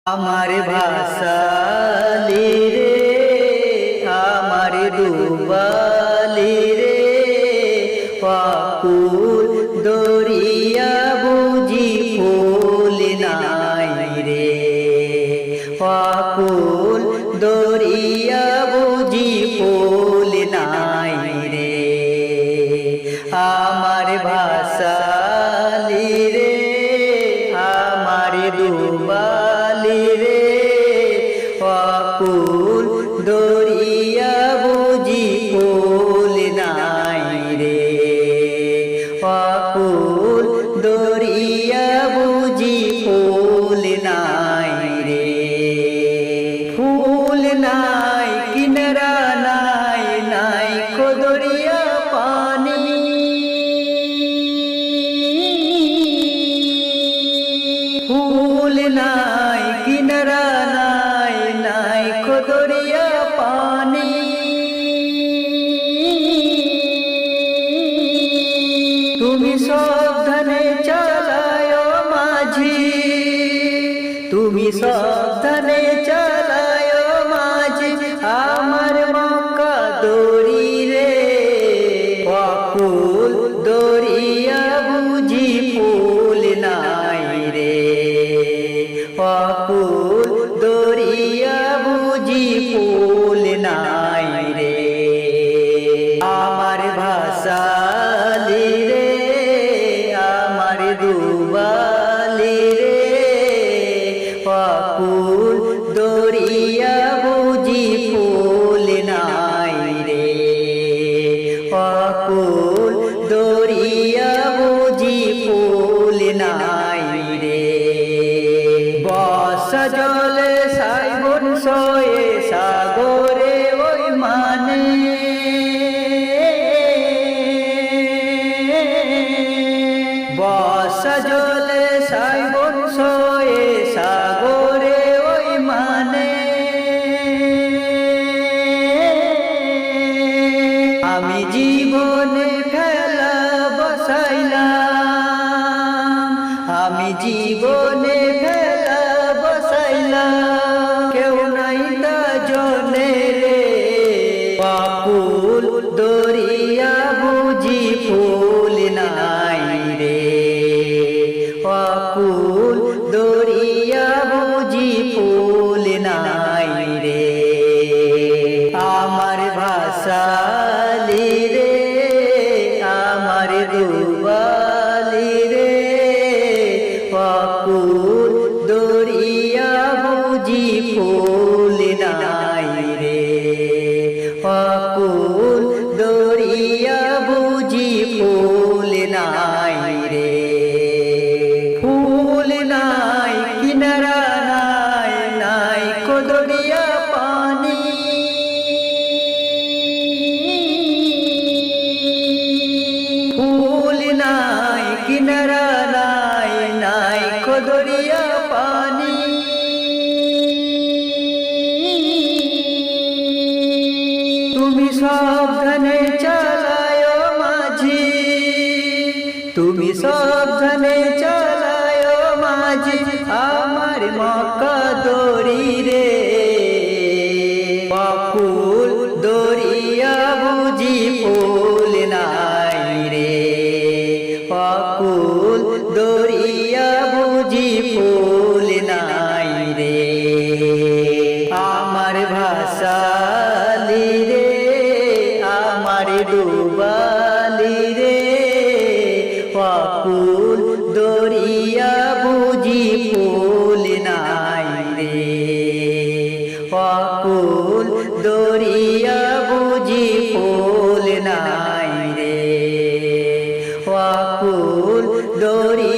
আমার ভাসালি রে আমার ডুবালি রে পাকুল দরিয়া বুঝি ফুল নাই রে পাকুল দরিয়া বুঝি ফুল নাই রে আমার ভাসালি রে আমার ডুবালি রে পাকুল দরিয়া বুঝি ফুল নাই রে পাকুল দরিয়া বুঝি ফুল নাই রে ফুল নাই কিনারা নাই নাই দরিয়া পানি ফুল নাই কিনারা নাই নাই দরিয়া পানি তুমি সাবধানে চালায় মাঝি তুমি সাবধানে চালায় মাঝি আমার মক্কা দড়ি রে পাকুল দরিয়া বুঝি ফুল নাই রে পাকুল দরিয়া বুঝি ফুল নাই রে আমার ভাসালি রে আমার ডুবালি রে পাকুল দরিয়া বুঝি ফুল নাই রে পাকুল দরিয়া বুঝি ফুল নাই রে বর্ষা জলে সাইবন সয়ে সাগরে ওই মানে বর্ষা জলে সাইবন সয়ে সাগরে ওই মানে আমি জীবনে খেলা বসাইলাম আমি জীবনে খেলা বসাইলাম কেউ নাই তা জনে রে পাকুল দরিয়া বুঝি ফুল নাই রে পাকুল দরিয়া বুঝি ফুল নাই রে আমার ভাসালি রে আমার ডুবালি রে পাকুল দরিয়া বুঝি ফুল নাই রে পাকুল দরিয়া বুঝি ফুল নাই রে ফুল নাই কিনারা নাই নাই দরিয়া পানি ফুল নাই কিনারা নাই নাই দরিয়া পানি তুমি সাবধানে চালায় মাঝি তুমি সাবধানে চালায় মাঝি আমার মক্কা দড়ি রে পাকুল দরিয়া বুঝি ফুল নাই রে পাকুল দরিয়া বুঝি ফুল নাই রে আমার ভাসালি রে আমার ডুবালি রে পাকুল দরিয়া বুঝি ফুল নাই রে পাকুল দরিয়া বুঝি ফুল নাই রে পাকুল দরিয়া